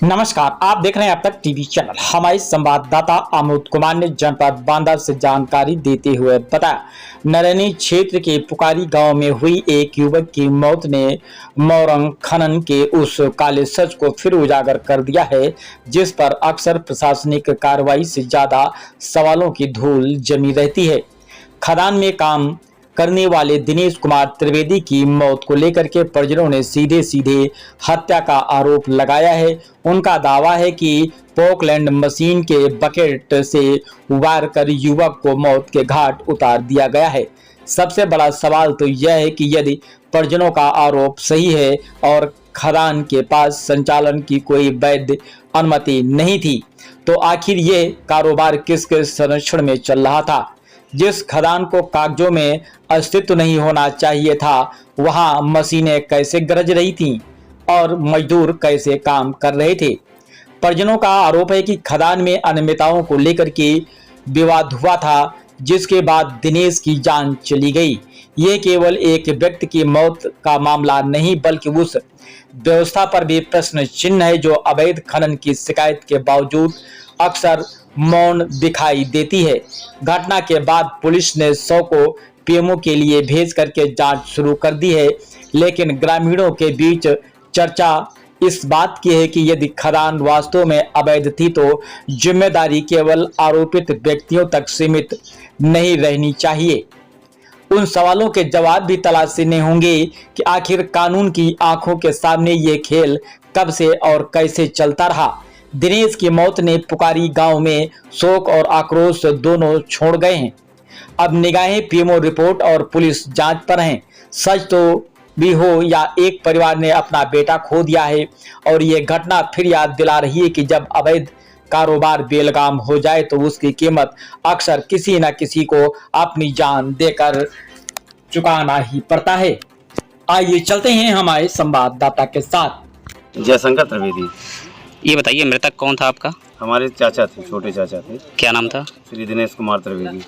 नमस्कार, आप देख रहे हैं अब तक टीवी चैनल। हमारे संवाददाता अमोद कुमार ने जनपद बांदा से जानकारी देते हुए बताया, नरैनी क्षेत्र के पुकारी गांव में हुई एक युवक की मौत ने मोरंग खनन के उस काले सच को फिर उजागर कर दिया है, जिस पर अक्सर प्रशासनिक कार्रवाई से ज्यादा सवालों की धूल जमी रहती है। खदान में काम करने वाले दिनेश कुमार त्रिवेदी की मौत को लेकर के परिजनों ने सीधे सीधे हत्या का आरोप लगाया है। उनका दावा है कि पोकलैंड मशीन के बकेट से वार कर युवक को मौत के घाट उतार दिया गया है। सबसे बड़ा सवाल तो यह है कि यदि परिजनों का आरोप सही है और खदान के पास संचालन की कोई वैध अनुमति नहीं थी, तो आखिर ये कारोबार किसके संरक्षण में चल रहा था? जिस खदान को कागजों में अस्तित्व नहीं होना चाहिए था, वहां मशीनें कैसे गरज रही थीं और मजदूर कैसे काम कर रहे थे? परिजनों का आरोप है कि खदान में अनियमितताओं को लेकर के विवाद हुआ था, जिसके बाद दिनेश की जान चली गई। ये केवल एक व्यक्ति की मौत का मामला नहीं, बल्कि उस व्यवस्था पर भी प्रश्न चिन्ह है जो अवैध खनन की शिकायत के बावजूद अक्सर मौन दिखाई देती है। घटना के बाद पुलिस ने शव को पीएमओ के लिए भेज करके जांच शुरू कर दी है, लेकिन ग्रामीणों के बीच चर्चा इस बात की है कि यदि खदान वास्तव में अवैध थी तो जिम्मेदारी केवल आरोपित व्यक्तियों तक सीमित नहीं रहनी चाहिए। उन सवालों के जवाब भी तलाशने होंगे कि आखिर कानून की आंखों के सामने ये खेल कब से और कैसे चलता रहा। दिनेश की मौत ने पुकारी गांव में शोक और आक्रोश दोनों छोड़ गए हैं। अब निगाहें पीएमओ रिपोर्ट और पुलिस जांच पर हैं। सच तो भी हो या एक परिवार ने अपना बेटा खो दिया है, और ये घटना फिर याद दिला रही है कि जब अवैध कारोबार बेलगाम हो जाए तो उसकी कीमत अक्सर किसी न किसी को अपनी जान देकर चुकाना ही पड़ता है। आइए चलते हैं हमारे संवाददाता के साथ। जयशंकर त्रिवेदी। ये बताइए, मृतक कौन था आपका? हमारे चाचा थे, छोटे चाचा थे। क्या नाम था? श्री दिनेश कुमार त्रिवेदी।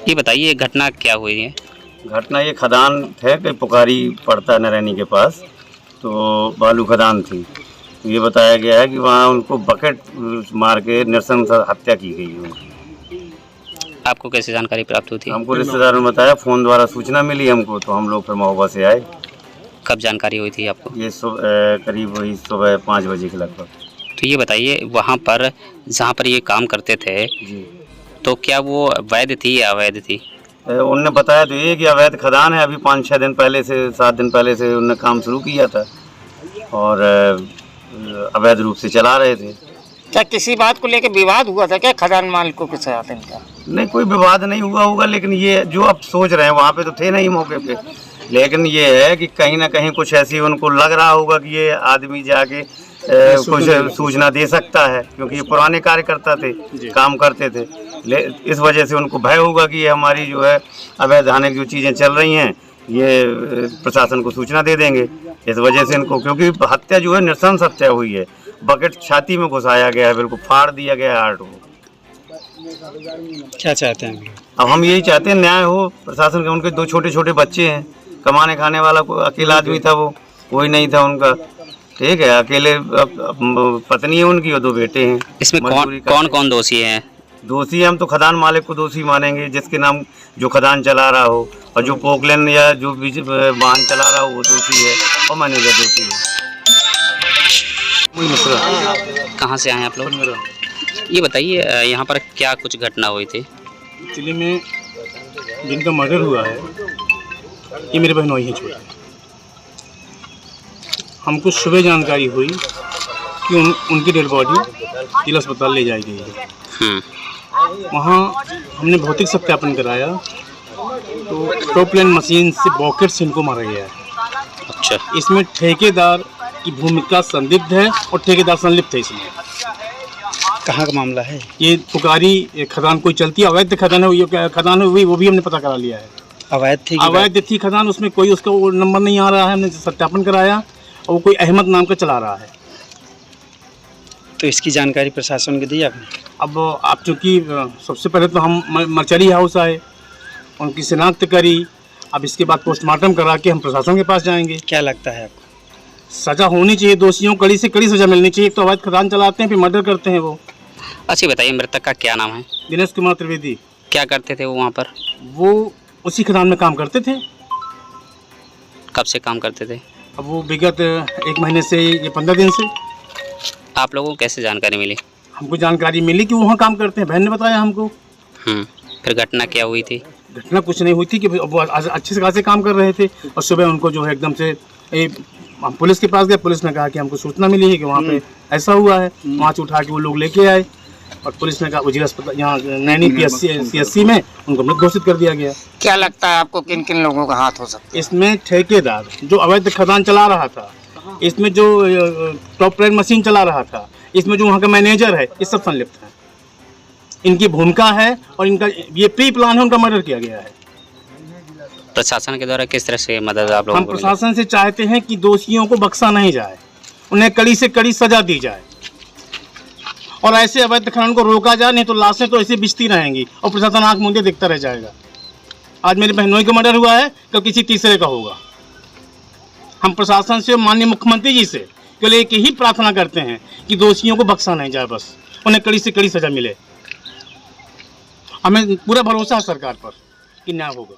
ये बताइए, घटना क्या हुई है? घटना ये खदान है कि पुकारी पड़ता है नरैनी के पास, तो बालू खदान थी। तो ये बताया गया है कि वहाँ उनको बकेट मार के नृशंस हत्या की गई है उनकी। आपको कैसे जानकारी प्राप्त हुई थी? हमको रिश्तेदारों ने बताया, फ़ोन द्वारा सूचना मिली हमको, तो हम लोग फिर महोबा से आए। कब जानकारी हुई थी आपको? ये करीब वही सुबह 5 बजे के लगभग। तो ये बताइए, वहाँ पर जहाँ पर ये काम करते थे जी, तो क्या वो वैध थी या अवैध थी? उनने बताया तो ये कि अवैध खदान है। अभी 5-6 दिन पहले से, 7 दिन पहले से उनने काम शुरू किया था और अवैध रूप से चला रहे थे। क्या किसी बात को लेकर विवाद हुआ था क्या खदान मालिकों के साथ इनका? नहीं, कोई विवाद नहीं हुआ होगा, लेकिन ये जो आप सोच रहे हैं, वहाँ पे तो थे नहीं मौके पे, लेकिन ये है कि कहीं ना कहीं कुछ ऐसी उनको लग रहा होगा कि ये आदमी जाके कुछ सूचना दे सकता है, क्योंकि ये पुराने कार्यकर्ता थे, काम करते थे। इस वजह से उनको भय होगा कि ये हमारी जो है अवैधानिक जो चीज़ें चल रही हैं, ये प्रशासन को सूचना दे देंगे। इस वजह से इनको, क्योंकि हत्या जो है नृशंस हत्या हुई है, बकेट छाती में घुसाया गया है, बिल्कुल फाड़ दिया गया है हार्ट को। क्या चाहते हैं? अब हम यही चाहते हैं न्याय हो प्रशासन के। उनके 2 छोटे छोटे बच्चे हैं, कमाने खाने वाला अकेला आदमी था, वो कोई नहीं था उनका, ठीक है। अकेले पत्नी है उनकी और 2 बेटे हैं। इसमें कौन कौन दोषी हैं? दोषी हम तो खदान मालिक को दोषी मानेंगे, जिसके नाम जो खदान चला रहा हो, और जो पोकलैंड या जो बीच वाहन चला रहा हो वो दोषी है, और मैनेजर दोषी है। कहाँ से आए आप लोग? ये बताइए, यहाँ पर क्या कुछ घटना हुई थी? एक्चुअली में जिनका मर्डर हुआ है ये मेरे बहनोई हैं छोटे। हमको सुबह जानकारी हुई कि उनकी डेड बॉडी जिला अस्पताल ले जाई गई है। वहाँ हमने भौतिक सत्यापन कराया तो टॉपलैंड मशीन से बॉकेट से इनको मारा गया है। अच्छा, इसमें ठेकेदार की भूमिका संदिग्ध है और ठेकेदार संलिप्त है इसमें। कहाँ का मामला है? ये पुकारी खदान कोई चलती है, अवैध खदान है, ये खदान है वो भी हमने पता करा लिया है। अवैध थी? अवैध थी खदान, उसमें कोई उसका वो नंबर नहीं आ रहा है, हमने सत्यापन कराया और वो कोई अहमद नाम का चला रहा है। तो इसकी जानकारी प्रशासन को दी आपने? अब आप चूँकि सबसे पहले तो हम मर्चरी हाउस आए, उनकी शिनाख्त करी, अब इसके बाद पोस्टमार्टम करा के हम प्रशासन के पास जाएंगे। क्या लगता है आपको? सजा होनी चाहिए, दोषियों को कड़ी से कड़ी सजा मिलनी चाहिए। एक तो अवैध खदान चलाते हैं, फिर मर्डर करते हैं वो। अच्छा बताइए, मृतक का क्या नाम है? दिनेश कुमार त्रिवेदी। क्या करते थे वो वहाँ पर? वो उसी खदान में काम करते थे। कब से काम करते थे? अब वो विगत 1 महीने से, ये 15 दिन से। आप लोगों को कैसे जानकारी मिली? हमको जानकारी मिली कि वहाँ काम करते हैं, बहन ने बताया हमको। फिर घटना क्या हुई थी? घटना कुछ नहीं हुई थी कि वो अच्छे से खासे काम कर रहे थे और सुबह उनको जो है एकदम से हम पुलिस के पास गए। पुलिस ने कहा कि हमको सूचना मिली है कि वहाँ पे ऐसा हुआ है। वहाँ से उठा के वो लोग लेके आए और पुलिस ने कहा वजीर अस्पताल यहाँ नैनी PSC में उनको मृत घोषित कर दिया गया। क्या लगता है आपको किन किन लोगों का हाथ हो सकता है इसमें? ठेकेदार जो अवैध खदान चला रहा था, इसमें जो टॉप ट्रेन मशीन चला रहा था, इसमें जो वहाँ का मैनेजर है, ये सब संलिप्त है। इनकी भूमिका है और इनका ये प्री प्लान है, उनका मर्डर किया गया है। प्रशासन के द्वारा किस तरह से मदद आप लोगों हम को मिली? प्रशासन से चाहते हैं कि दोषियों को बख्शा नहीं जाए, उन्हें कड़ी से कड़ी सजा दी जाए और ऐसे अवैध खनन को रोका जाए, नहीं तो लाशें तो ऐसे बिछती रहेंगी और प्रशासन आंख मूंदे देखता रह जाएगा। आज मेरी बहनोई का मर्डर हुआ है, कल किसी तीसरे का होगा। हम प्रशासन से, माननीय मुख्यमंत्री जी से केवल एक ही प्रार्थना करते हैं कि दोषियों को बख्शा नहीं जाए, बस उन्हें कड़ी से कड़ी सजा मिले। हमें पूरा भरोसा है सरकार पर कि न्याय होगा।